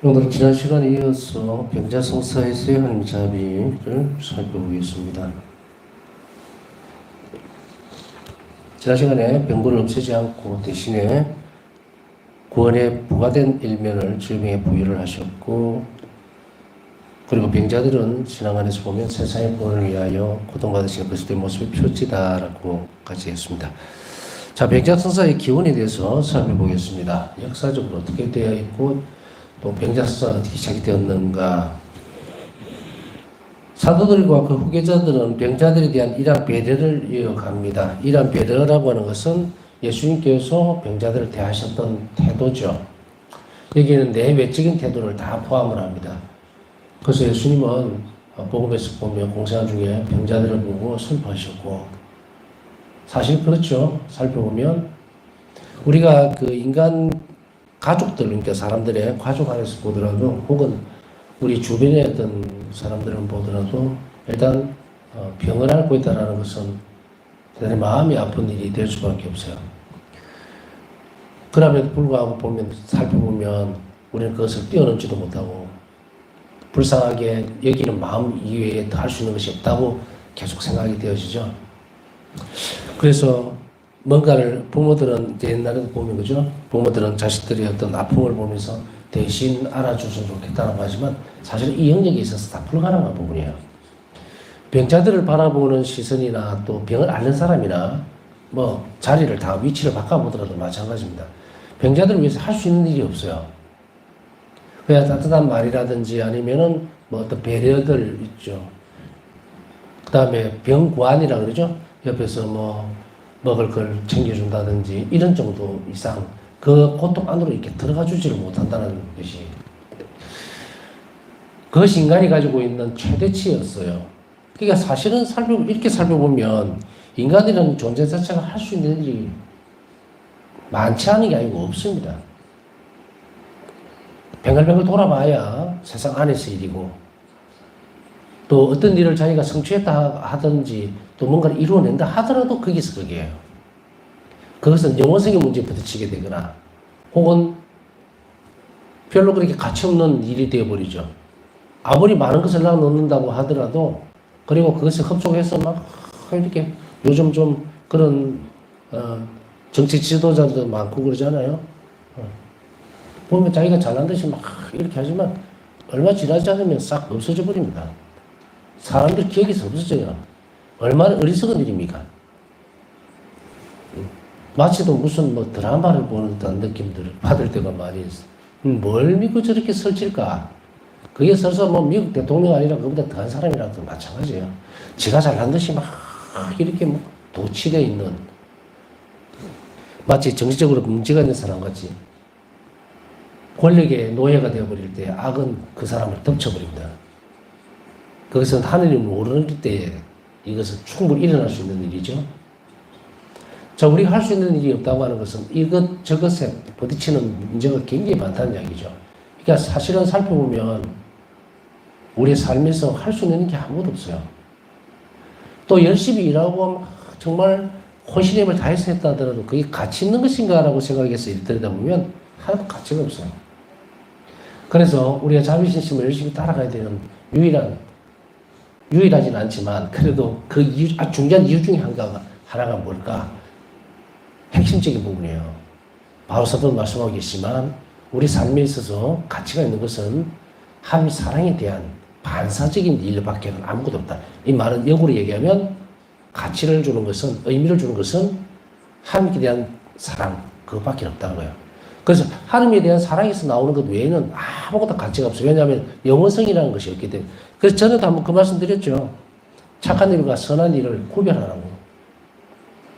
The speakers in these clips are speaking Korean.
오늘 지난 시간에 이어서 병자성사에서의 하나님 자비를 살펴보겠습니다. 지난 시간에 병고를 없애지 않고 대신에 구원에 부과된 일면을 질병에 부여를 하셨고, 그리고 병자들은 신앙 안에서 보면 세상의 구원을 위하여 고통받으시는 그리스도의 모습의 표지다라고 같이 했습니다. 자, 병자성사의 기원에 대해서 살펴보겠습니다. 역사적으로 어떻게 되어 있고 또 병자성사가 어떻게 시작이 되었는가. 사도들과 그 후계자들은 병자들에 대한 이러한 배려를 이어갑니다. 이러한 배려라고 하는 것은 예수님께서 병자들을 대하셨던 태도죠. 여기에는 내 외적인 태도를 다 포함을 합니다. 그래서 예수님은 복음에서 보면 공생활 중에 병자들을 보고 슬퍼하셨고, 사실 그렇죠. 살펴보면 우리가 그 인간 가족들, 그러니까 사람들의 가족 안에서 보더라도, 혹은 우리 주변에 어떤 사람들은 보더라도 일단 병을 앓고 있다는 것은 대단히 마음이 아픈 일이 될 수밖에 없어요. 그럼에도 불구하고 살펴보면 우리는 그것을 뛰어넘지도 못하고 불쌍하게 여기는 마음 이외에 더 할 수 있는 것이 없다고 계속 생각이 되어지죠. 그래서 뭔가를 부모들은 옛날에도 보면 그죠? 부모들은 자식들의 어떤 아픔을 보면서 대신 알아줬으면 좋겠다고 하지만 사실 이 영역에 있어서 다 불가능한 부분이에요. 병자들을 바라보는 시선이나 또 병을 앓는 사람이나 뭐 자리를 다 위치를 바꿔보더라도 마찬가지입니다. 병자들을 위해서 할 수 있는 일이 없어요. 그냥 따뜻한 말이라든지 아니면은 뭐 어떤 배려들 있죠. 그 다음에 병구안이라 그러죠. 옆에서 뭐 먹을 걸 챙겨준다든지 이런 정도 이상 그 고통 안으로 이렇게 들어가 주지를 못한다는 것이, 그것이 인간이 가지고 있는 최대치였어요. 그러니까 사실은 이렇게 살펴보면 인간이라는 존재 자체가 할 수 있는 일이 많지 않은 게 아니고 없습니다. 뱅글뱅글 돌아봐야 세상 안에서 일이고, 또 어떤 일을 자기가 성취했다 하든지 또 뭔가를 이루어낸다 하더라도 거기서 그게요. 그것은 영원성의 문제에 부딪히게 되거나 혹은 별로 그렇게 가치 없는 일이 되어버리죠. 아무리 많은 것을 넣는다고 하더라도, 그리고 그것을 흡족해서 막 이렇게 요즘 좀 그런 정치 지도자들도 많고 그러잖아요. 보면 자기가 잘난 듯이 막 이렇게 하지만 얼마 지나지 않으면 싹 없어져 버립니다. 사람들 기억에서 없어져요. 얼마나 어리석은 일입니까? 마치도 무슨 뭐 드라마를 보는 듯한 느낌들을 받을 때가 많이 있어. 뭘 믿고 저렇게 설칠까? 그게 설사 뭐 미국 대통령 아니라 그보다 더한 사람이라도 마찬가지예요. 지가 잘난 듯이 막 이렇게 뭐 도취되어 있는, 마치 정치적으로 문제가 있는 사람 같이 권력의 노예가 되어버릴 때 악은 그 사람을 덮쳐버립니다. 그것은 하느님을 모르는 때에 이것은 충분히 일어날 수 있는 일이죠. 자, 우리가 할 수 있는 일이 없다고 하는 것은 저것에 부딪히는 문제가 굉장히 많다는 이야기죠. 그러니까 사실은 살펴보면 우리의 삶에서 할 수 있는 게 아무것도 없어요. 또 열심히 일하고 정말 혼신의 힘을 다해서 했다 하더라도 그게 가치 있는 것인가라고 생각해서 일 들여다보면 하나도 가치가 없어요. 그래서 우리가 자비신심을 열심히 따라가야 되는 유일하진 않지만 그래도 그 중요한 이유 중에 하나가 뭘까? 핵심적인 부분이에요. 바로 사도는 말씀하고 계시지만 우리 삶에 있어서 가치가 있는 것은 하나님의 사랑에 대한 반사적인 일밖에 아무것도 없다. 이 말은 역으로 얘기하면 가치를 주는 것은, 의미를 주는 것은 하나님께 대한 사랑, 그것밖에 없다는 거예요. 그래서 하나님에 대한 사랑에서 나오는 것 외에는 아무것도 가치가 없어요. 왜냐하면 영원성이라는 것이 없기 때문에. 그래서 전에도 한번 그 말씀 드렸죠. 착한 일과 선한 일을 구별하라고.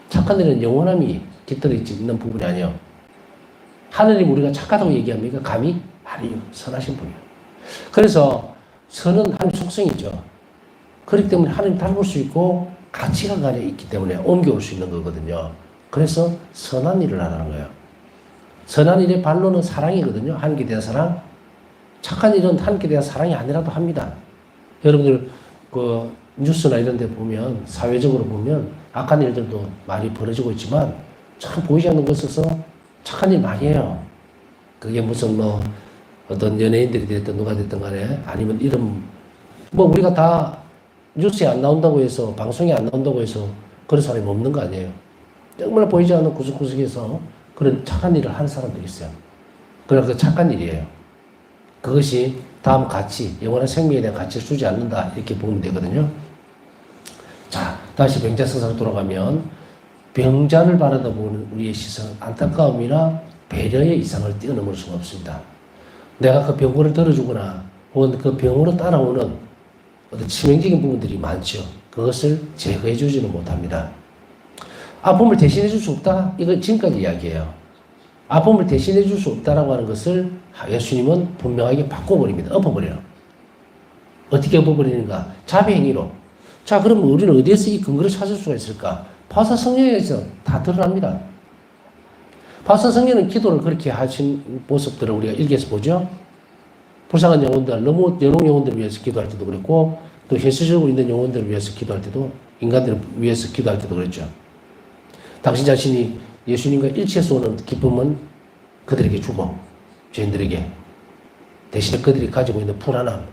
착한 일은 영원함이 깃들어 있는 부분이 아니에요. 하느님 우리가 착하다고 얘기합니까? 감히? 아니요. 선하신 분이에요. 그래서 선은 하나님 속성이죠. 그렇기 때문에 하나님 닮을 수 있고 가치가 가려 있기 때문에 옮겨올 수 있는 거거든요. 그래서 선한 일을 하라는 거예요. 선한 일의 반론은 사랑이거든요. 하나님께 대한 사랑. 착한 일은 하나님께 대한 사랑이 아니라도 합니다. 여러분들 그 뉴스나 이런 데 보면, 사회적으로 보면 악한 일들도 많이 벌어지고 있지만 참 보이지 않는 곳에서 착한 일 많이 해요. 그게 무슨 뭐 어떤 연예인들이 됐든 누가 됐든 간에 아니면 이런 뭐 우리가 다 뉴스에 안 나온다고 해서 방송에 안 나온다고 해서 그런 사람이 없는 거 아니에요. 정말 보이지 않는 구석구석에서 그런 착한 일을 하는 사람들이 있어요. 그러나 그 착한 일이에요. 그것이 다음 가치, 영원한 생명에 대한 가치를 주지 않는다 이렇게 보면 되거든요. 자, 다시 병자성사로 돌아가면 병자를 바라다 보는 우리의 시선은 안타까움이나 배려의 이상을 뛰어넘을 수가 없습니다. 내가 그 병고를 들어주거나 혹은 그 병으로 따라오는 어떤 치명적인 부분들이 많죠. 그것을 제거해 주지는 못합니다. 아픔을 대신해 줄 수 없다? 이거 지금까지 이야기해요. 아픔을 대신해 줄 수 없다라고 하는 것을 예수님은 분명하게 바꿔버립니다. 엎어버려요. 어떻게 엎어버리는가? 자비행위로. 자, 그럼 우리는 어디에서 이 근거를 찾을 수가 있을까? 바사 성경에서 다 드러납니다. 바사 성경은 기도를 그렇게 하신 모습들을 우리가 일기에서 보죠. 불쌍한 영혼들, 너무 연옥 영혼들을 위해서 기도할 때도 그랬고, 또 현실적으로 있는 영혼들을 위해서 기도할 때도, 인간들을 위해서 기도할 때도 그랬죠. 당신 자신이 예수님과 일치해서 오는 기쁨은 그들에게 주고, 죄인들에게. 대신에 그들이 가지고 있는 불안함,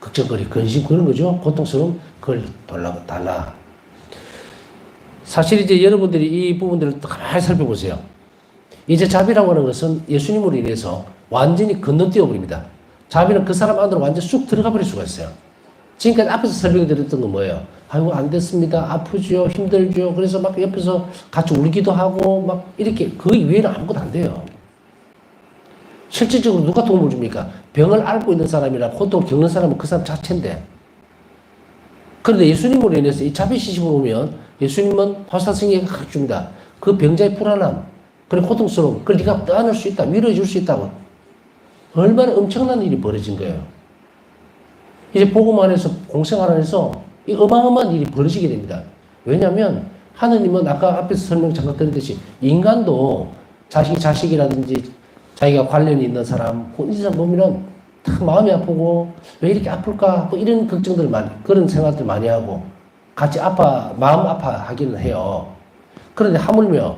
걱정거리, 근심, 그런 거죠. 고통스러움, 그걸 달라. 사실 이제 여러분들이 이 부분들을 가만히 살펴보세요. 이제 자비라고 하는 것은 예수님으로 인해서 완전히 건너뛰어 버립니다. 자비는 그 사람 안으로 완전히 쑥 들어가 버릴 수가 있어요. 지금까지 앞에서 설명드렸던 건 뭐예요? 아이고, 안 됐습니다. 아프죠. 힘들죠. 그래서 막 옆에서 같이 울기도 하고, 막 이렇게, 그 이외에는 아무것도 안 돼요. 실질적으로 누가 도움을 줍니까? 병을 앓고 있는 사람이나 고통을 겪는 사람은 그 사람 자체인데. 그런데 예수님으로 인해서 이 자비시심을 보면 예수님은 화사성에게 가르쳐 줍니다. 그 병자의 불안함, 그리고 고통스러움, 그걸 네가 떠안을 수 있다. 위로해 줄 수 있다고. 얼마나 엄청난 일이 벌어진 거예요. 이제 복음 안에서, 공생활 안에서 이 어마어마한 일이 벌어지게 됩니다. 왜냐하면 하느님은 아까 앞에서 설명 잠깐 드렸듯이 인간도 자식이라든지 자기가 관련이 있는 사람, 이 사람 보면은 다 마음이 아프고 왜 이렇게 아플까? 뭐 이런 걱정들 많이, 그런 생각들 많이 하고 같이 마음 아파하기는 해요. 그런데 하물며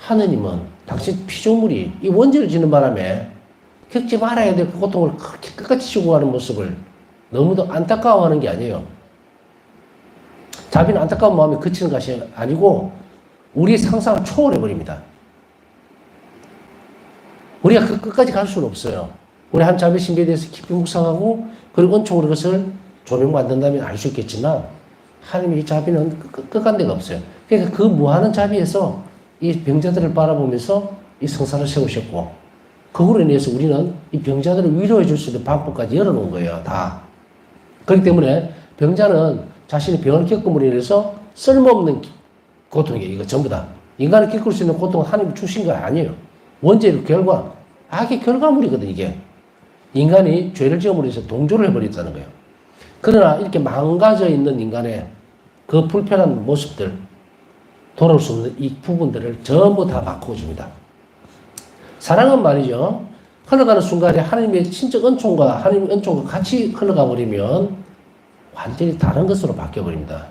하느님은 당신 피조물이 이 원죄를 지는 바람에 겪지 말아야 될 그 고통을 그렇게 끝까지 지고 가는 모습을 너무도 안타까워하는 게 아니에요. 자비는 안타까운 마음에 그치는 것이 아니고 우리의 상상을 초월해버립니다. 우리가 그 끝까지 갈 수는 없어요. 우리 한 자비 신비에 대해서 깊이 묵상하고 그리고 은총으로 그것을 조명받는다면 알 수 있겠지만 하나님의 이 자비는 끝간 데가 없어요. 그러니까 그 무한한 자비에서 이 병자들을 바라보면서 이 성사를 세우셨고 그걸로 인해서 우리는 이 병자들을 위로해 줄 수 있는 방법까지 열어놓은 거예요. 다. 그렇기 때문에 병자는 자신의 병을 겪음으로 인해서 쓸모없는 고통이에요. 이거 전부 다. 인간이 겪을 수 있는 고통은 하나님이 주신 거 아니에요. 원죄의 결과, 악의 결과물이거든, 이게. 인간이 죄를 지음으로 해서 동조를 해버렸다는 거예요. 그러나 이렇게 망가져 있는 인간의 그 불편한 모습들, 돌아올 수 없는 이 부분들을 전부 다 바꿔줍니다. 사랑은 말이죠. 흘러가는 순간에 하나님의 신적 은총과 하나님의 은총과 같이 흘러가 버리면 완전히 다른 것으로 바뀌어버립니다.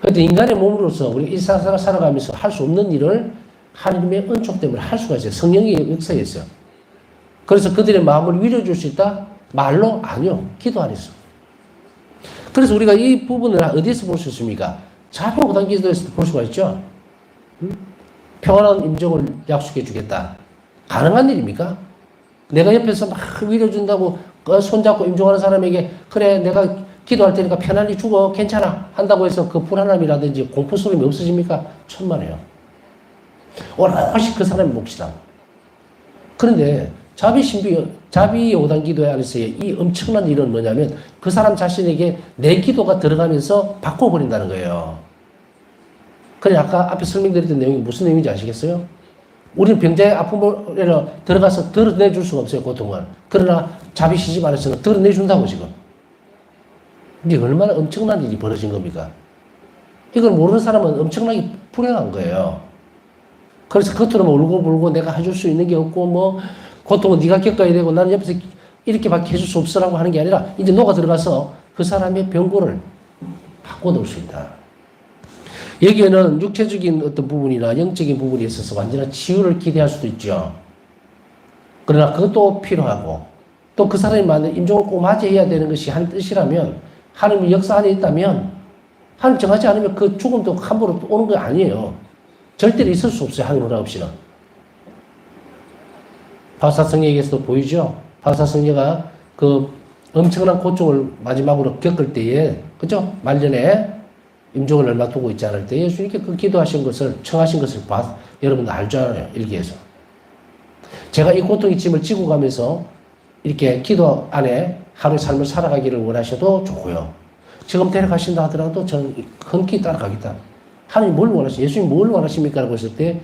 그런데 인간의 몸으로서 우리 일상생활 살아가면서 할 수 없는 일을 하나님의 은총 때문에 할 수가 있어요. 성령의 역사에 있어요. 그래서 그들의 마음을 위로해 줄 수 있다? 말로? 아니요. 기도 안에서. 그래서 우리가 이 부분을 어디에서 볼 수 있습니까? 자비 5단 기도에서 볼 수가 있죠. 평안한 임종을 약속해 주겠다. 가능한 일입니까? 내가 옆에서 막 위로해 준다고 손잡고 임종하는 사람에게 그래 내가 기도할 테니까 편안히 죽어 괜찮아 한다고 해서 그 불안함이라든지 공포스러움이 없어집니까? 천만에요. 오롯이 그 사람의 몫이다. 그런데 자비 5단 기도 안에서의 이 엄청난 일은 뭐냐면 그 사람 자신에게 내 기도가 들어가면서 바꿔버린다는 거예요. 그래 아까 앞에 설명드렸던 내용이 무슨 내용인지 아시겠어요? 우리는 병자의 아픔을 들어가서 드러내줄 수가 없어요, 고통을. 그러나 자비 시집 안에서는 드러내준다고 지금. 이게 얼마나 엄청난 일이 벌어진 겁니까? 이걸 모르는 사람은 엄청나게 불행한 거예요. 그래서 겉으로만 울고불고 내가 해줄 수 있는 게 없고 뭐 고통은 네가 겪어야 되고 나는 옆에서 이렇게밖에 해줄 수 없으라고 하는 게 아니라 이제 너가 들어가서 그 사람의 병고를 바꿔놓을 수 있다. 여기에는 육체적인 어떤 부분이나 영적인 부분에 있어서 완전한 치유를 기대할 수도 있죠. 그러나 그것도 필요하고 또 그 사람이 만든 임종을 꼭 맞이해야 되는 것이 한 뜻이라면 하나님의 역사 안에 있다면 하나님 정하지 않으면 그 죽음도 함부로 오는 거 아니에요. 절대로 있을 수 없어요. 하나님 허락 없이는. 바사성녀에게서도 보이죠. 바사성녀가 그 엄청난 고통을 마지막으로 겪을 때에 그죠? 말년에 임종을 얼마 두고 있지 않을 때 예수님께 그 기도하신 것을 청하신 것을 여러분들 알잖아요. 일기에서. 제가 이 고통의 짐을 지고 가면서 이렇게 기도 안에 하루의 삶을 살아가기를 원하셔도 좋고요. 지금 데려가신다 하더라도 저는 흔쾌히 따라가겠다. 하나님 뭘 원하십니까? 예수님 뭘 원하십니까? 라고 했을 때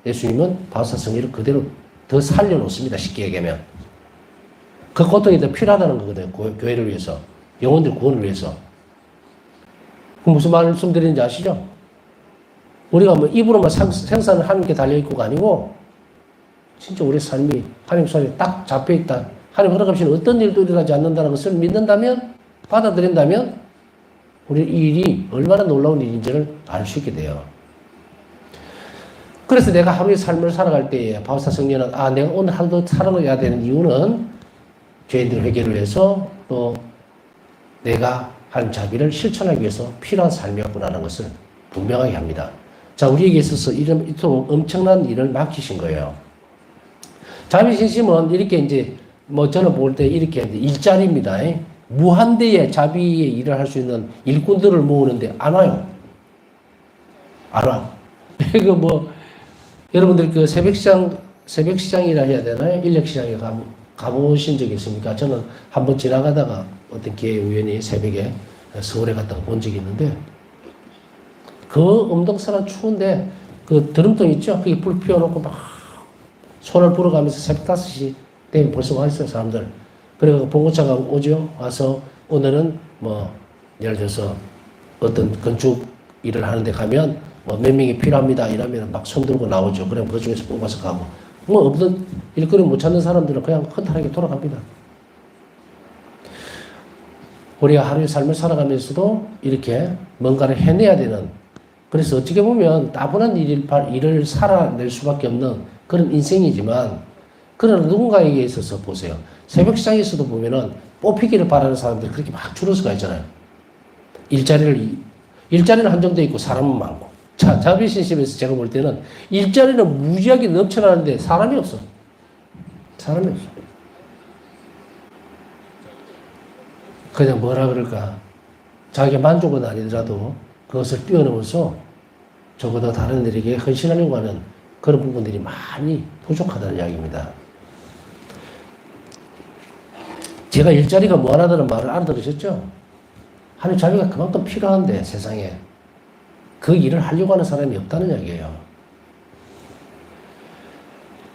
예수님은 바사성녀를 그대로 더 살려놓습니다. 쉽게 얘기하면. 그 고통이 더 필요하다는 거거든요. 교회를 위해서. 영혼들 구원을 위해서. 무슨 말씀드리는지 아시죠? 우리가 뭐 입으로만 생산을 하나님께 달려있고가 아니고 진짜 우리 삶이 하나님 손에 딱 잡혀있다. 하나님 허락 없이는 어떤 일도 일어나지 않는다는 것을 믿는다면, 받아들인다면 우리 이 일이 얼마나 놀라운 일인지를 알 수 있게 돼요. 그래서 내가 하루의 삶을 살아갈 때에 바사성녀는 내가 오늘 하루도 살아가야 되는 이유는 죄인들 회개를 위해서 또 내가 한 자비를 실천하기 위해서 필요한 삶이었구나라는 것을 분명하게 합니다. 자, 우리에게 있어서 이토록 엄청난 일을 맡기신 거예요. 자비신심은 이렇게 이제 뭐 저는 볼 때 이렇게 일자리입니다. 무한대의 자비의 일을 할 수 있는 일꾼들을 모으는데 안 와요. 안 와. 이거 뭐 여러분들 그 새벽시장이라 해야 되나요? 인력시장에 가보신 적이 있습니까? 저는 한번 지나가다가 어떤 기회 우연히 새벽에 서울에 갔다가 본 적이 있는데 그 엄동산은 추운데 그 드럼통 있죠? 그게 불 피워놓고 막 손을 불어가면서 새벽 5시 되면 벌써 와 있어요, 사람들. 그리고 봉고차가 오죠? 와서 오늘은 뭐 예를 들어서 어떤 건축 일을 하는데 가면 뭐 몇 명이 필요합니다. 이러면 막 손 들고 나오죠. 그럼 그 중에서 뽑아서 가고. 뭐 없던 일거리 못 찾는 사람들은 그냥 허탈하게 돌아갑니다. 우리가 하루의 삶을 살아가면서도 이렇게 뭔가를 해내야 되는, 그래서 어떻게 보면 따분한 일을 살아낼 수밖에 없는 그런 인생이지만, 그러나 누군가에게 있어서 보세요. 새벽 시장에서도 보면은 뽑히기를 바라는 사람들이 그렇게 막 줄어서 가 있잖아요. 일자리는 한정되어 있고 사람은 많고. 자, 자비신심에서 제가 볼 때는 일자리는 무지하게 넘쳐나는데 사람이 없어. 사람이 없어. 그냥 뭐라 그럴까. 자기의 만족은 아니더라도 그것을 뛰어넘어서 적어도 다른 일에게 헌신하려고 하는 그런 부분들이 많이 부족하다는 이야기입니다. 제가 일자리가 뭐하다는 말을 알아들으셨죠? 하나님 자비가 그만큼 필요한데 세상에 그 일을 하려고 하는 사람이 없다는 이야기예요.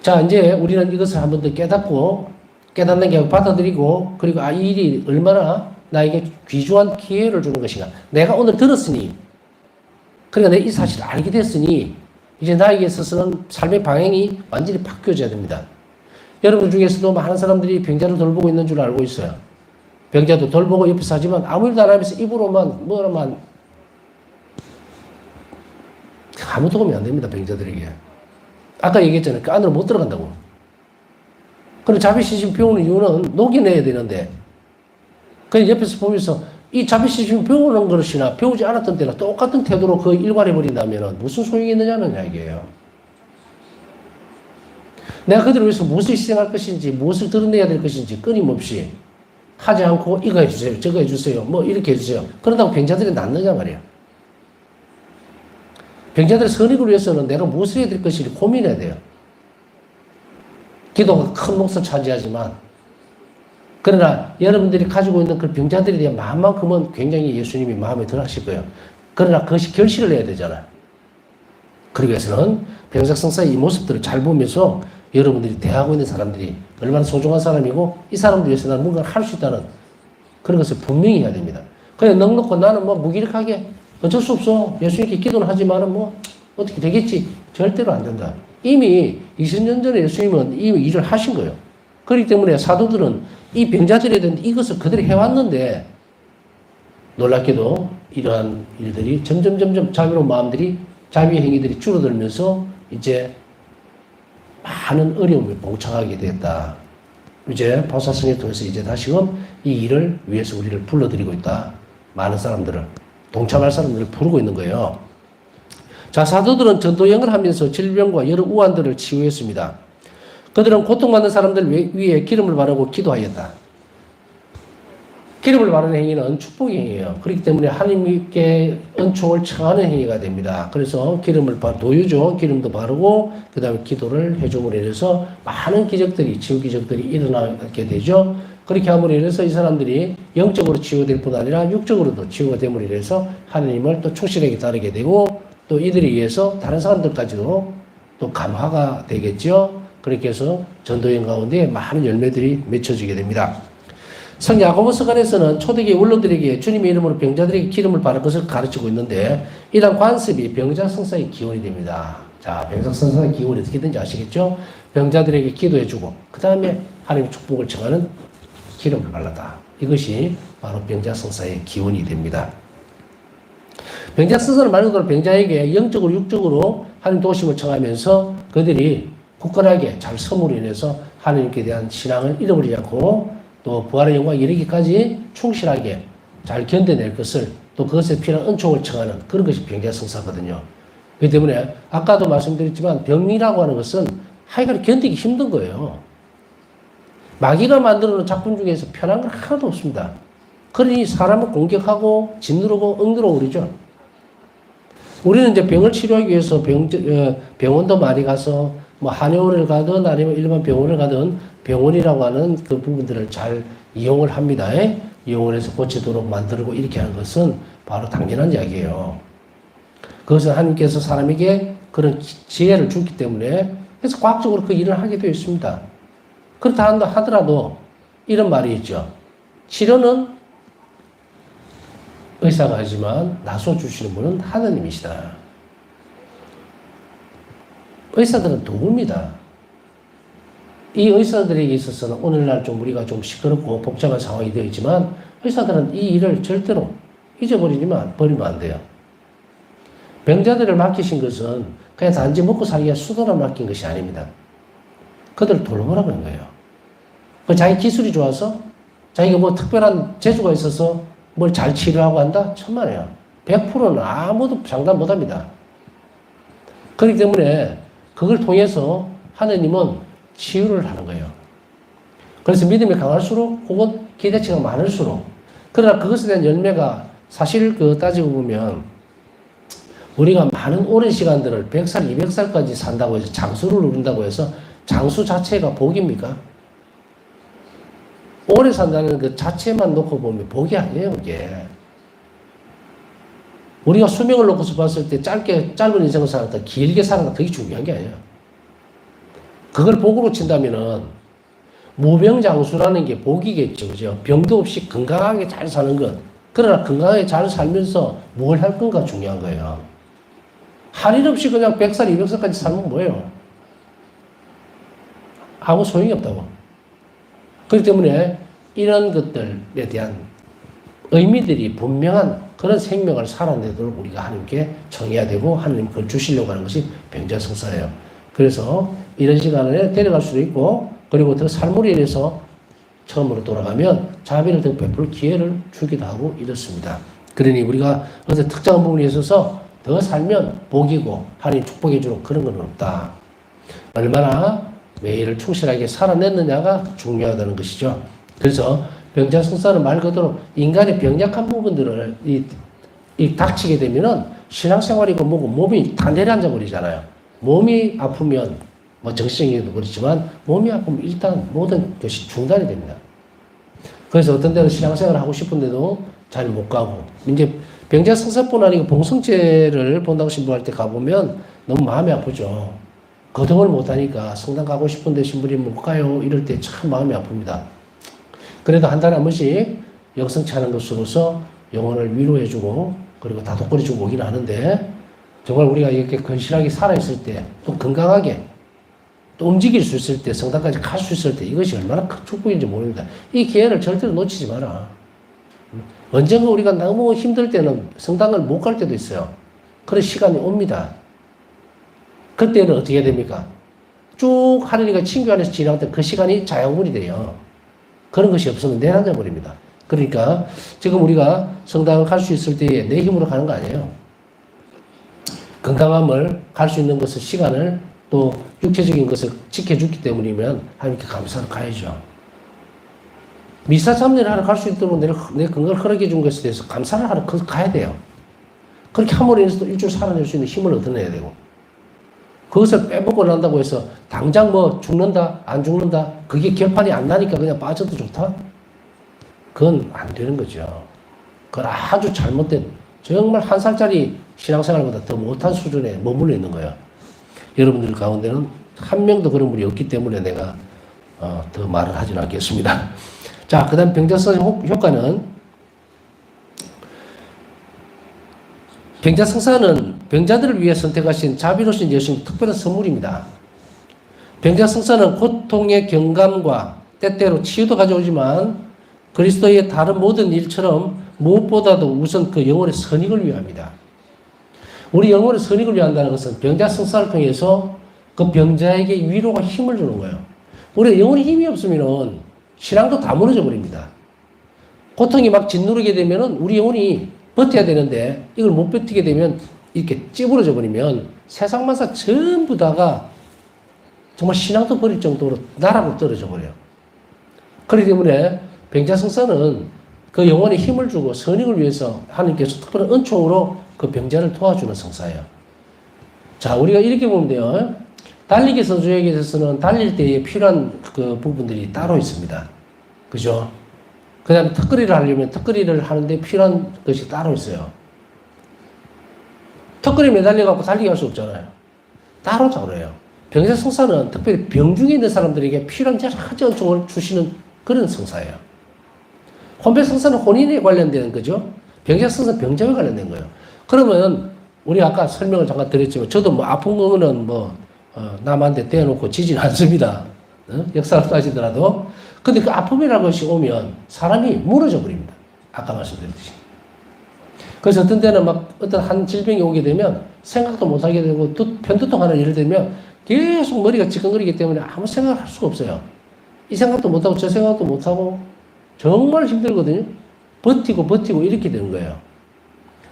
자, 이제 우리는 이것을 한 번 더 깨닫고, 깨닫는 게 받아들이고, 그리고 이 일이 얼마나 나에게 귀중한 기회를 주는 것인가. 내가 오늘 들었으니, 그러니까 내가 이 사실을 알게 됐으니 이제 나에게 있어서는 삶의 방향이 완전히 바뀌어져야 됩니다. 여러분 중에서도 많은 사람들이 병자를 돌보고 있는 줄 알고 있어요. 병자도 돌보고 옆에서 하지만 아무 일도 안 하면서 입으로만 뭐라만 아무 도움이 안 됩니다. 병자들에게. 아까 얘기했잖아요. 그 안으로 못 들어간다고. 그럼 자비신심 배우는 이유는 녹여내야 되는데, 그냥 옆에서 보면서 이 자비신심 배우는 것이나 배우지 않았던 때나 똑같은 태도로 그 일관해버린다면 무슨 소용이 있느냐는 이야기예요. 내가 그들을 위해서 무엇을 희생할 것인지, 무엇을 드러내야 될 것인지 끊임없이 하지 않고 이거 해주세요, 저거 해주세요, 뭐 이렇게 해주세요. 그러다고 병자들이 낫느냐 말이야. 병자들의 선익을 위해서는 내가 무엇을 해야 될 것인지 고민해야 돼요. 기도가 큰 몫을 차지하지만, 그러나 여러분들이 가지고 있는 그 병자들에 대한 마음만큼은 굉장히 예수님이 마음에 덜 하실 거예요. 그러나 그것이 결실을 내야 되잖아요. 그러기 위해서는 병작성사의 이 모습들을 잘 보면서 여러분들이 대하고 있는 사람들이 얼마나 소중한 사람이고 이 사람들 위해서 나는 뭔가를 할 수 있다는 그런 것을 분명히 해야 됩니다. 그냥 넉넉고 나는 뭐 무기력하게 어쩔 수 없어. 예수님께 기도는 하지만은 뭐 어떻게 되겠지. 절대로 안 된다. 이미 20년 전에 예수님은 이미 일을 하신 거예요. 그렇기 때문에 사도들은 이 병자들에 대한 이것을 그들이 해왔는데 놀랍게도 이러한 일들이 점점 자비로운 마음들이, 자비의 행위들이 줄어들면서 이제 많은 어려움에 봉착하게 됐다. 이제 보살성에 통해서 이제 다시금 이 일을 위해서 우리를 불러들이고 있다. 많은 사람들을, 동참할 사람들을 부르고 있는 거예요. 자, 사도들은 전도여행을 하면서 질병과 여러 우환들을 치유했습니다. 그들은 고통받는 사람들 위에 기름을 바르고 기도하였다. 기름을 바르는 행위는 축복의 행위예요. 그렇기 때문에 하나님께 은총을 청하는 행위가 됩니다. 그래서 도유죠. 기름도 바르고 그 다음에 기도를 해줌으로 인해서 많은 기적들이, 치유 기적들이 일어나게 되죠. 그렇게 함으로 인해서 이 사람들이 영적으로 치유될 뿐 아니라 육적으로도 치유가 됨으로 인해서 하나님을 또 충실하게 따르게 되고 또 이들에 의해서 다른 사람들까지도 또 감화가 되겠죠. 그렇게 해서 전도여행 가운데 많은 열매들이 맺혀지게 됩니다. 성 야고보서관에서는 초대교회 원로들에게 주님의 이름으로 병자들에게 기름을 바를 것을 가르치고 있는데 이러한 관습이 병자 성사의 기원이 됩니다. 자, 병자 성사의 기원이 어떻게든지 아시겠죠? 병자들에게 기도해주고 그 다음에 하나님의 축복을 청하는 기름을 발랐다. 이것이 바로 병자 성사의 기원이 됩니다. 병자 성사는 말 그대로 병자에게 영적으로 육적으로 하나님 도심을 청하면서 그들이 굳건하게 잘 섬으로 인해서 하나님께 대한 신앙을 잃어버리지 않고 또 부활의 영광에 이르기까지 충실하게 잘 견뎌낼 것을 또 그것에 필요한 은총을 청하는 그런 것이 병자성사거든요. 그렇기 때문에 아까도 말씀드렸지만 병이라고 하는 것은 하여간 견디기 힘든 거예요. 마귀가 만들어놓은 작품 중에서 편한 건 하나도 없습니다. 그러니 사람을 공격하고 짓누르고 억누르고 그러죠. 우리는 이제 병을 치료하기 위해서 병원도 많이 가서 뭐 한의원을 가든 아니면 일반 병원을 가든 병원이라고 하는 그 부분들을 잘 이용을 합니다. 이용을 해서 고치도록 만들고 이렇게 하는 것은 바로 당연한 이야기예요. 그것은 하나님께서 사람에게 그런 지혜를 주기 때문에 그래서 과학적으로 그 일을 하게 되어 있습니다. 그렇다 하더라도 이런 말이 있죠. 치료는 의사가 하지만 나서 주시는 분은 하나님이시다. 의사들은 도구입니다. 이 의사들에게 있어서는 오늘날 좀 우리가 좀 시끄럽고 복잡한 상황이 되어 있지만 의사들은 이 일을 절대로 잊어버리면 버리면 안 돼요. 병자들을 맡기신 것은 그냥 단지 먹고 살기가 수도나 맡긴 것이 아닙니다. 그들을 돌보라고 하는 거예요. 자기 기술이 좋아서 자기가 뭐 특별한 재주가 있어서 뭘 잘 치료하고 한다? 천만에요. 100%는 아무도 장담 못 합니다. 그렇기 때문에 그걸 통해서 하느님은 치유를 하는 거예요. 그래서 믿음이 강할수록 혹은 기대치가 많을수록 그러나 그것에 대한 열매가 사실 따지고 보면 우리가 많은 오랜 시간들을 100살, 200살까지 산다고 해서 장수를 누린다고 해서 장수 자체가 복입니까? 오래 산다는 그 자체만 놓고 보면 복이 아니에요, 그게. 우리가 수명을 놓고서 봤을 때 짧은 인생을 살았다, 길게 살았다, 그게 중요한 게 아니에요. 그걸 복으로 친다면은 무병장수라는 게 복이겠죠, 그죠? 병도 없이 건강하게 잘 사는 것. 그러나 건강하게 잘 살면서 뭘 할 건가 중요한 거예요. 할 일 없이 그냥 100살, 200살까지 살면 뭐예요? 아무 소용이 없다고. 그렇기 때문에 이런 것들에 대한 의미들이 분명한 그런 생명을 살아내도록 우리가 하나님께 청해야 되고 하나님 그걸 주시려고 하는 것이 병자성사예요. 그래서 이런 시간에 데려갈 수도 있고 그리고 더 삶으로 인해서 처음으로 돌아가면 자비를 더 베풀 기회를 주기도 하고 이렇습니다. 그러니 우리가 어떤 특정한 부분에 있어서 더 살면 복이고 하나님 축복해 주는 그런 건 없다. 얼마나 매일을 충실하게 살아냈느냐가 중요하다는 것이죠. 그래서 병자성사는 말 그대로 인간의 병약한 부분들을 닥치게 되면은 신앙생활이고 뭐고 몸이 다 내려앉아 버리잖아요. 몸이 아프면 뭐 정신적인도 그렇지만 몸이 아프면 일단 모든 것이 중단이 됩니다. 그래서 어떤 데는 신앙생활을 하고 싶은데도 잘 못 가고 이제 병자성사뿐 아니고 봉성제를 본다고 신부할 때 가보면 너무 마음이 아프죠. 거동을 못하니까 성당 가고 싶은데 신부님 못 가요. 이럴 때 참 마음이 아픕니다. 그래도 한 달에 한 번씩 영성치 않은 것으로서 영혼을 위로해주고 그리고 다독거려주고 오긴 하는데 정말 우리가 이렇게 건실하게 살아있을 때 또 건강하게 또 움직일 수 있을 때 성당까지 갈 수 있을 때 이것이 얼마나 큰 축복인지 모릅니다. 이 기회를 절대로 놓치지 마라. 언젠가 우리가 너무 힘들 때는 성당을 못 갈 때도 있어요. 그런 시간이 옵니다. 그때는 어떻게 됩니까? 쭉 하느니가 친교 안에서 지나갈 때 그 시간이 자양분이 돼요. 그런 것이 없으면 내려앉아 버립니다. 그러니까 지금 우리가 성당을 갈 수 있을 때에 내 힘으로 가는 거 아니에요. 건강함을 갈 수 있는 것을, 시간을, 또 육체적인 것을 지켜줬기 때문이면 하나님께 감사를 가야죠. 미사 참여를 하러 갈 수 있도록 내 건강을 허락해 준 것에 대해서 감사를 하러 가야 돼요. 그렇게 함으로 인해서 일주일 살아낼 수 있는 힘을 얻어내야 되고, 그것을 빼먹고 난다고 해서 당장 뭐 죽는다 안 죽는다 그게 결판이 안 나니까 그냥 빠져도 좋다? 그건 안 되는 거죠. 그건 아주 잘못된, 정말 한 살짜리 신앙생활보다 더 못한 수준에 머물러 있는 거예요. 여러분들 가운데는 한 명도 그런 분이 없기 때문에 내가 더 말을 하진 않겠습니다. 자, 그 다음 병자성사 효과는, 병자성사는 병자들을 위해 선택하신 자비로우신 예수님 특별한 선물입니다. 병자성사는 고통의 경감과 때때로 치유도 가져오지만 그리스도의 다른 모든 일처럼 무엇보다도 우선 그 영혼의 선익을 위함이다. 우리 영혼의 선익을 위한다는 것은 병자성사를 통해서 그 병자에게 위로와 힘을 주는 거예요. 우리 영혼의 힘이 없으면 신앙도 다 무너져 버립니다. 고통이 막 짓누르게 되면 우리 영혼이 버텨야 되는데 이걸 못 버티게 되면 이렇게 찌부러져 버리면 세상 만사 전부 다가 정말 신앙도 버릴 정도로 나락으로 떨어져 버려요. 그렇기 때문에 병자성사는 그 영혼에 힘을 주고 선익을 위해서 하나님께서 특별한 은총으로 그 병자를 도와주는 성사예요. 자, 우리가 이렇게 보면 돼요. 달리기 선수에게 있어서는 달릴 때에 필요한 그 부분들이 따로 있습니다. 그죠? 그 다음에 턱걸이를 하려면 턱걸이를 하는데 필요한 것이 따로 있어요. 턱걸이 매달려갖고 달리기 할 수 없잖아요. 따로 잡아요. 병자성사는 특별히 병중에 있는 사람들에게 필요한 여러 가지 은총을 주시는 그런 성사예요. 혼배성사는 혼인에 관련된 거죠. 병자성사는 병자에 관련된 거예요. 그러면 우리 아까 설명을 잠깐 드렸지만 저도 뭐 아픈 거는 뭐 남한테 떼어놓고 지지는 않습니다. 역사를 따지더라도. 근데 그 아픔이라는 것이 오면 사람이 무너져 버립니다. 아까 말씀드렸듯이. 그래서 어떤 때는 막 어떤 한 질병이 오게 되면 생각도 못 하게 되고 편두통 하나 예를 들면 계속 머리가 지끈거리기 때문에 아무 생각을 할 수가 없어요. 이 생각도 못 하고 저 생각도 못 하고 정말 힘들거든요. 버티고 이렇게 되는 거예요.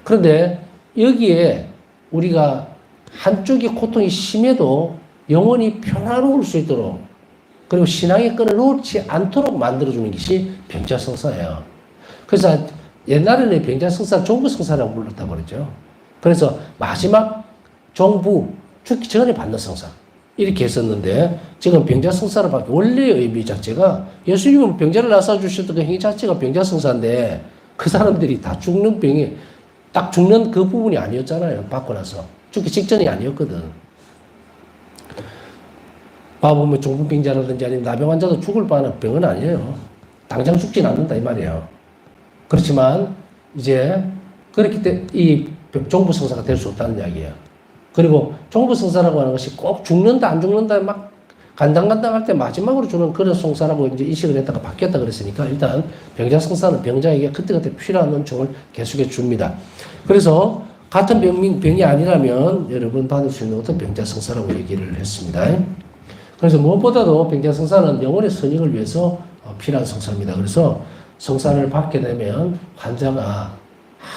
그런데 여기에 우리가 한쪽이 고통이 심해도 영혼이 평화로울 수 있도록, 그리고 신앙의 끈을 놓지 않도록 만들어주는 것이 병자성사예요. 그래서 옛날에는 병자성사를 종부성사라고 불렀다고 그랬죠. 그래서 마지막 종부, 죽기 전에 받는 성사, 이렇게 했었는데 지금 병자성사를 받기 원래의 의미 자체가, 예수님은 병자를 낳아주셨던 그 행위 자체가 병자성사인데 그 사람들이 다 죽는 병에 딱 죽는 그 부분이 아니었잖아요. 받고 나서 죽기 직전이 아니었거든. 봐보면 중풍병자라든지 아니면 나병 환자도 죽을 뻔한 병은 아니에요. 당장 죽진 않는다 이 말이에요. 그렇지만 이제 그렇기 때문에 이 종부성사가 될 수 없다는 이야기예요. 그리고 종부성사라고 하는 것이 꼭 죽는다 안 죽는다 막 간당간당할 때 마지막으로 주는 그런 성사라고 이제 인식을 했다가 바뀌었다 그랬으니까 일단 병자성사는 병자에게 그때그때 필요한 은총을 계속해 줍니다. 그래서 같은 병이 아니라면 여러분 받을 수 있는 어떤 병자성사라고 얘기를 했습니다. 그래서 무엇보다도 병자성사는 영혼의 선익을 위해서 필요한 성사입니다. 그래서 성사를 받게 되면 환자가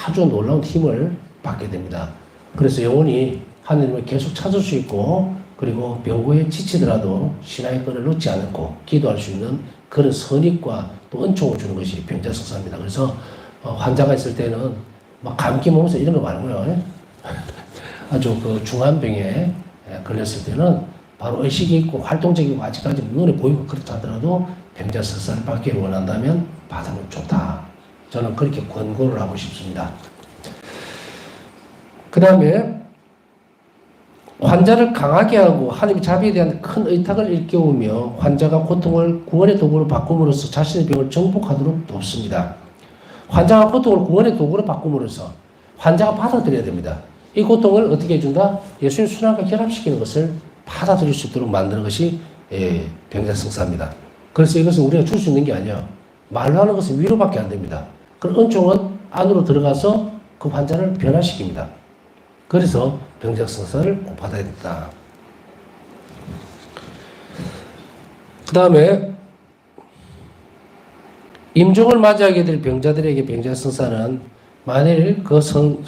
아주 놀라운 힘을 받게 됩니다. 그래서 영혼이 하나님을 계속 찾을 수 있고, 그리고 병고에 지치더라도 신앙의 끈을 놓지 않고 기도할 수 있는 그런 선익과 또 은총을 주는 것이 병자성사입니다. 그래서 환자가 있을 때는 막 감기 몸서 이런 거 많고요. 아주 그 중한 병에 걸렸을 때는 바로 의식이 있고 활동적이고 아직까지 눈에 보이고 그렇다 하더라도 병자성사를 받기를 원한다면 받으면 좋다. 저는 그렇게 권고를 하고 싶습니다. 그 다음에 환자를 강하게 하고 하나님의 자비에 대한 큰 의탁을 일깨우며 환자가 고통을 구원의 도구로 바꿈으로써 자신의 병을 정복하도록 돕습니다. 환자가 고통을 구원의 도구로 바꿈으로써 환자가 받아들여야 됩니다. 이 고통을 어떻게 해준다? 예수님 순환과 결합시키는 것을 받아들일 수 있도록 만드는 것이 병자성사입니다. 그래서 이것은 우리가 줄 수 있는 게 아니야. 말로 하는 것은 위로밖에 안 됩니다. 그런 은총은 안으로 들어가서 그 환자를 변화시킵니다. 그래서 병자성사를 꼭 받아야 된다. 그 다음에 임종을 맞이하게 될 병자들에게 병자성사는 만일 그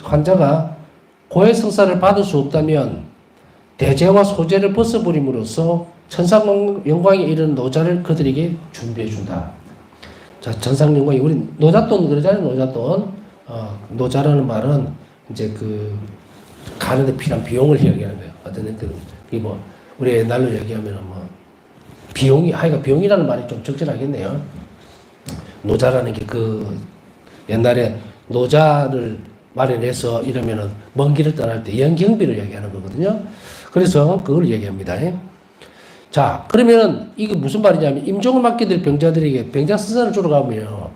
환자가 고해성사를 받을 수 없다면 대제와 소제를 벗어버림으로써 천상영광에 이르는 노자를 그들에게 준비해준다. 자, 천상영광이 우리 노잣돈 그러잖아요. 노잣돈. 노자라는 말은 이제 그 가는데 필요한 비용을 이야기하는 거예요. 어떤 애들은 뭐 우리 옛날로 얘기하면은 뭐 비용이라는 말이 좀 적절하겠네요. 노자라는 게 그 옛날에 노자를 마련해서 이러면은 먼 길을 떠날 때 연경비를 얘기하는 거거든요. 그래서 그걸 얘기합니다. 자, 그러면 이게 무슨 말이냐면 임종을 맞게 될 병자들에게 병자성사를 주러 가면요.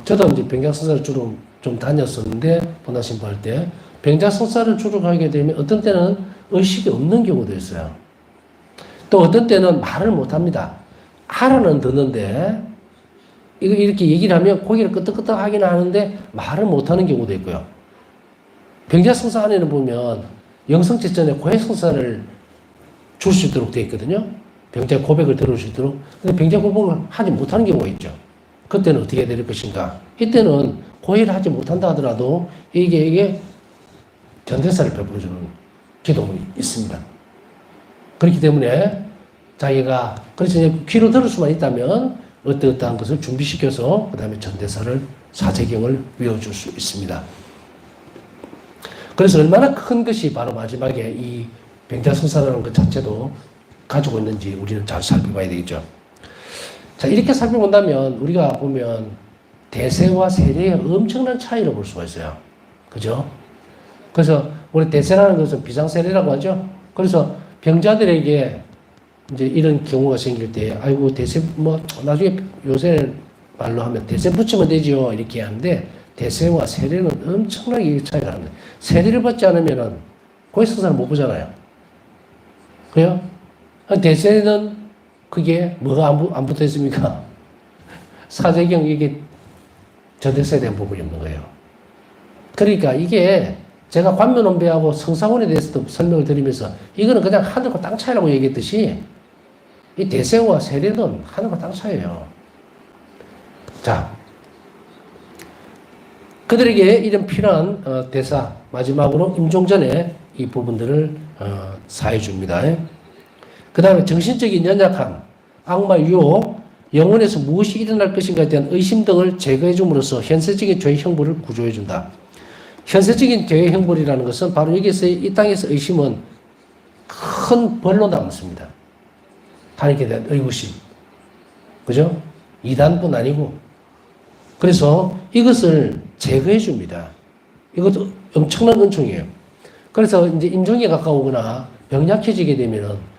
저도 이제 병자성사를 주로 좀 다녔었는데 본다신부할 때 병자성사를 주러 가게 되면 어떤 때는 의식이 없는 경우도 있어요. 또 어떤 때는 말을 못 합니다. 알아는 듣는데 이거 이렇게 얘기를 하면 고개를 끄덕끄덕 하긴 하는데 말을 못하는 경우도 있고요. 병자성사 안에는 보면 영성체전에 고해성사를 줄 수 있도록 되어 있거든요. 병자 고백을 들을 수 있도록. 근데 병자 고백을 하지 못하는 경우가 있죠. 그때는 어떻게 될 것인가? 이때는 고해를 하지 못한다 하더라도 이게 전대사를 베풀어주는 기도문이 있습니다. 그렇기 때문에 자기가 그래서 귀로 들을 수만 있다면 어떠한 것을 준비시켜서 그 다음에 전대사를 사제경을 외워줄 수 있습니다. 그래서 얼마나 큰 것이 바로 마지막에 이 병자성사라는 것 자체도 가지고 있는지 우리는 잘 살펴봐야 되겠죠. 자, 이렇게 살펴본다면 우리가 보면 대세와 세례의 엄청난 차이를 볼 수가 있어요. 그죠? 그래서 우리 대세라는 것은 비상세례라고 하죠. 그래서 병자들에게 이제 이런 경우가 생길 때, 아이고, 대세, 나중에 요새 말로 하면 대세 붙이면 되죠. 이렇게 하는데, 대세와 세례는 엄청나게 차이가 납니다. 세례를 받지 않으면은 고해성사를 못 보잖아요. 그래요? 대세는 그게 뭐가 안 붙어 있습니까? 사제경 이게 전대사에 대한 부분이 없는 거예요. 그러니까 이게 제가 관면원배하고 성사원에 대해서도 설명을 드리면서 이거는 그냥 하늘과 땅 차이라고 얘기했듯이 이 대세와 세례는 하늘과 땅 차이예요. 자, 그들에게 이런 필요한 대사 마지막으로 임종 전에 이 부분들을 사해 줍니다. 그 다음에 정신적인 연약함, 악마 유혹, 영혼에서 무엇이 일어날 것인가에 대한 의심 등을 제거해 줌으로써 현세적인 죄의 형벌을 구조해 준다. 현세적인 죄의 형벌이라는 것은 바로 여기서 이 땅에서 의심은 큰 벌로 남습니다. 하나님께 대한 의구심. 그죠? 이단뿐 아니고. 그래서 이것을 제거해 줍니다. 이것도 엄청난 은총이에요. 그래서 이제 임종에 가까우거나 병약해지게 되면은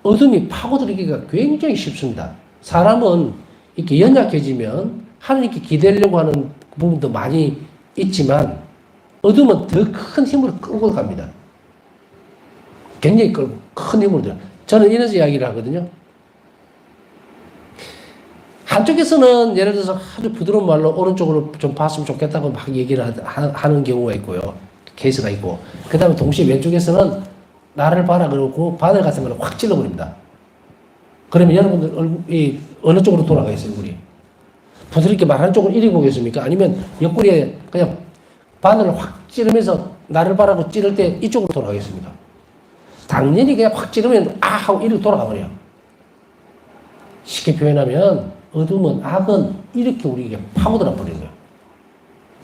어둠이 파고들기가 굉장히 쉽습니다. 사람은 이렇게 연약해지면 하나님께 기대려고 하는 부분도 많이 있지만 어둠은 더 큰 힘으로 끌고 갑니다. 굉장히 큰 힘으로 들어요. 저는 이런 이야기를 하거든요. 한쪽에서는 예를 들어서 아주 부드러운 말로 오른쪽으로 좀 봤으면 좋겠다고 막 얘기를 하는 경우가 있고요. 케이스가 있고. 그 다음에 동시에 왼쪽에서는 나를 봐라 그러고 바늘 같은 걸 확 찔러버립니다. 그러면 여러분들 얼굴이 어느 쪽으로 돌아가겠어요, 우리? 부드럽게 말하는 쪽을 이리 보겠습니까? 아니면 옆구리에 그냥 바늘을 확 찌르면서 나를 봐라고 찌를 때 이쪽으로 돌아가겠습니까? 당연히 그냥 확 찌르면 아! 하고 이리로 돌아가 버려요. 쉽게 표현하면 어둠은 악은 이렇게 우리에게 파고들어 버리는 거예요.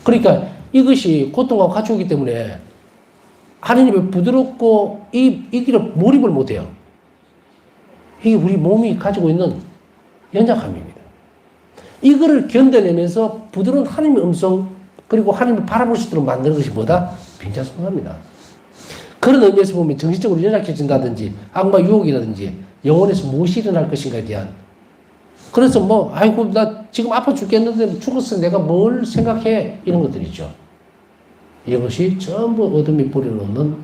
그러니까 이것이 고통과 같이 오기 때문에 하느님의 부드럽고 이 길을 몰입을 못해요. 이게 우리 몸이 가지고 있는 연약함입니다. 이거를 견뎌내면서 부드러운 하나님의 음성 그리고 하나님을 바라볼 수 있도록 만드는 것이 뭐다? 병자성사입니다. 그런 의미에서 보면 정신적으로 연약해진다든지 악마 유혹이라든지 영혼에서 무엇이 일어날 것인가에 대한 그래서 아이고 나 지금 아파 죽겠는데 죽었어 내가 뭘 생각해 이런 것들 있죠. 이것이 전부 어둠이 뿌려놓는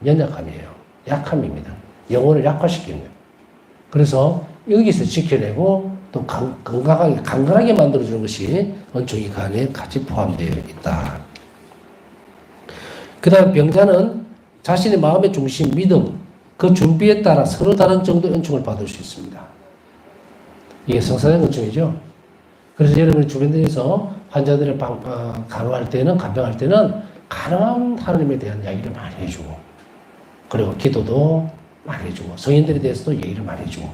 연약함이에요. 약함입니다. 영혼을 약화시키는 거예요. 그래서 여기서 지켜내고 또 건강하게 강건하게 만들어주는 것이 은총이 그 안에 같이 포함되어 있다. 그 다음 병자는 자신의 마음의 중심, 믿음, 그 준비에 따라 서로 다른 정도의 은총을 받을 수 있습니다. 이게 성사된 은총이죠. 그래서 여러분 주변에서 환자들을 간호할 때는, 간병할 때는 가능한 하나님에 대한 이야기를 많이 해주고, 그리고 기도도 많이 해주고, 성인들에 대해서도 얘기를 많이 해주고,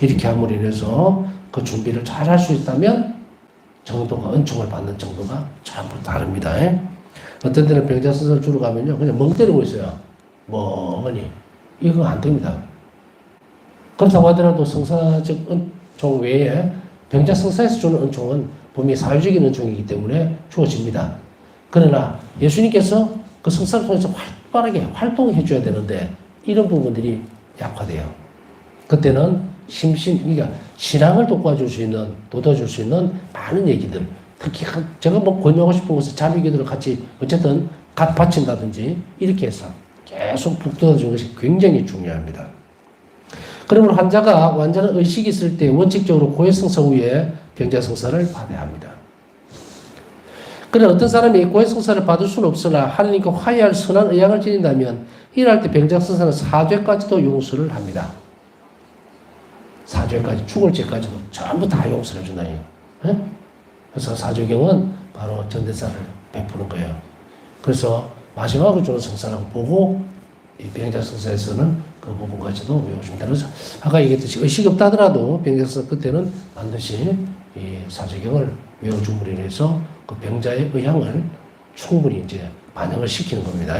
이렇게 함으로 인해서 그 준비를 잘 할 수 있다면 정도가, 은총을 받는 정도가 전부 다릅니다. 어떤 때는 병자 선서를 주러 가면요, 그냥 멍 때리고 있어요. 멍하니. 이거 안 됩니다. 그렇다고 하더라도 성사적 은총 외에 병자 성사에서 주는 은총은 분명히 사회적인 은총이기 때문에 주어집니다. 그러나 예수님께서 그 성사를 통해서 활발하게 활동해 줘야 되는데 이런 부분들이 약화돼요. 그때는 그러니까 신앙을 돋궈줄 수 있는, 돋아줄 수 있는 많은 얘기들, 특히 제가 뭐 권유하고 싶은 것은 자비기도를 같이 어쨌든 바친다든지 이렇게 해서 계속 북돋아주는 것이 굉장히 중요합니다. 그러면 환자는 의식이 있을 때 원칙적으로 고해성사 후에 병자성사를 받아야 합니다. 그러나 어떤 사람이 고해성사를 받을 수는 없으나 하나님과 화해할 선한 의향을 지닌다면 이럴 때 병자성사는 사죄까지도 용서를 합니다. 사죄까지, 죽을 죄까지도 전부 다 용서를 해준다니. 그래서 사죄경은 바로 전대사를 베푸는 거예요. 그래서 마지막으로 주는 성사라고 보고 이 병자성사에서는 그 부분까지도 외워줍니다. 그래서 아까 얘기했듯이 의식이 없다 하더라도 병자성사 끝에는 반드시 이 사죄경을 외워줌으로 인해서 그 병자의 의향을 충분히 이제 반영을 시키는 겁니다.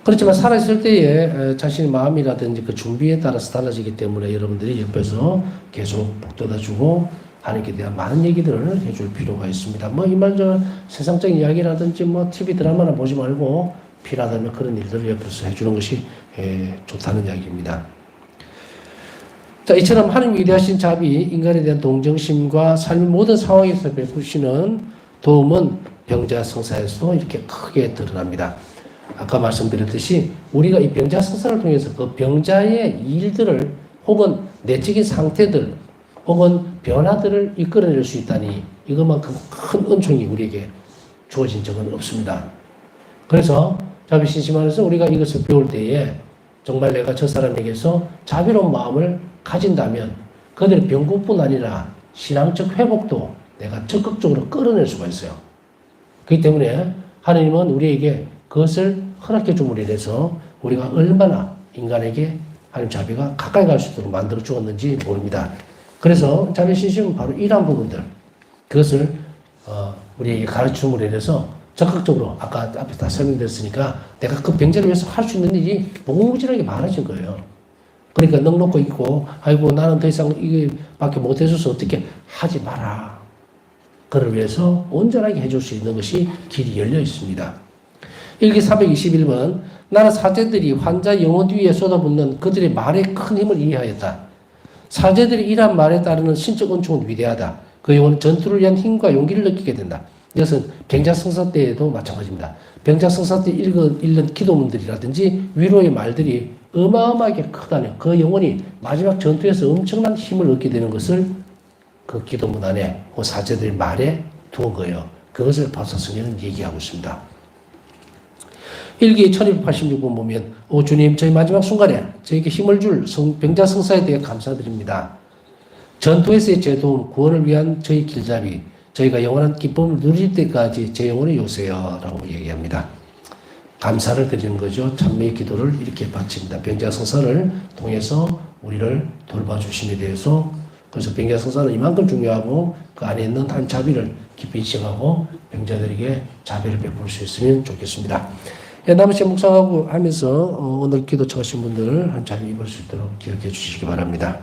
그렇지만 살아있을 때에 자신의 마음이라든지 그 준비에 따라서 달라지기 때문에 여러분들이 옆에서 계속 북돋아주고 하나님께 대한 많은 얘기들을 해줄 필요가 있습니다. 뭐 이만저 세상적인 이야기라든지 뭐 TV 드라마나 보지 말고 필요하다면 그런 일들을 옆에서 해주는 것이 좋다는 이야기입니다. 자, 이처럼 하나님 위대하신 자비, 인간에 대한 동정심과 삶의 모든 상황에서 베푸시는 도움은 병자 성사에서도 이렇게 크게 드러납니다. 아까 말씀드렸듯이 우리가 이 병자 성사를 통해서 그 병자의 일들을 혹은 내적인 상태들 혹은 변화들을 이끌어낼 수 있다니 이것만큼 큰 은총이 우리에게 주어진 적은 없습니다. 그래서 자비 신심안에서 우리가 이것을 배울 때에 정말 내가 저 사람에게서 자비로운 마음을 가진다면 그들의 병국뿐 아니라 신앙적 회복도 내가 적극적으로 끌어낼 수가 있어요. 그렇기 때문에 하나님은 우리에게 그것을 허락해 줌으로 인해서 우리가 얼마나 인간에게 하나님 자비가 가까이 갈 수 있도록 만들어 주었는지 모릅니다. 그래서 자비 신심은 바로 이러한 부분들, 그것을 우리에게 가르침으로 인해서 적극적으로 아까 앞에 다 설명드렸으니까 내가 그 병자를 위해서 할 수 있는 일이 무궁무진하게 많아진 거예요. 그러니까 넉넉고 있고 아이고 나는 더 이상 이게밖에 못해줘서 어떻게 하지 마라. 그를 위해서 온전하게 해줄 수 있는 것이 길이 열려 있습니다. 일기 421번 나는 사제들이 환자 영혼 위에 쏟아붓는 그들의 말의 큰 힘을 이해하였다. 사제들이 이러한 말에 따르는 신적 은총은 위대하다. 그 영혼은 전투를 위한 힘과 용기를 느끼게 된다. 이것은 병자성사 때에도 마찬가지입니다. 병자성사 때 읽은 기도문들이라든지 위로의 말들이 어마어마하게 크다는 그 영혼이 마지막 전투에서 엄청난 힘을 얻게 되는 것을 그 기도문 안에 그 사제들의 말에 두은 거예요. 그것을 바사성경은 얘기하고 있습니다. 일기 1286번 보면 오 주님 저희 마지막 순간에 저에게 힘을 줄 병자성사에 대해 감사드립니다. 전투에서의 제 도움, 구원을 위한 저희 길잡이, 저희가 영원한 기쁨을 누릴 때까지 제 영혼을 요새요 라고 얘기합니다. 감사를 드리는 거죠. 찬미의 기도를 이렇게 바칩니다. 병자성사를 통해서 우리를 돌봐주심에 대해서. 그래서 병자성사는 이만큼 중요하고 그 안에 있는 한 자비를 깊이 인식하고 병자들에게 자비를 베풀 수 있으면 좋겠습니다. 남은 시간 묵상하고 하면서 오늘 기도 청하신 분들 한 자리 입을 수 있도록 기억해 주시기 바랍니다.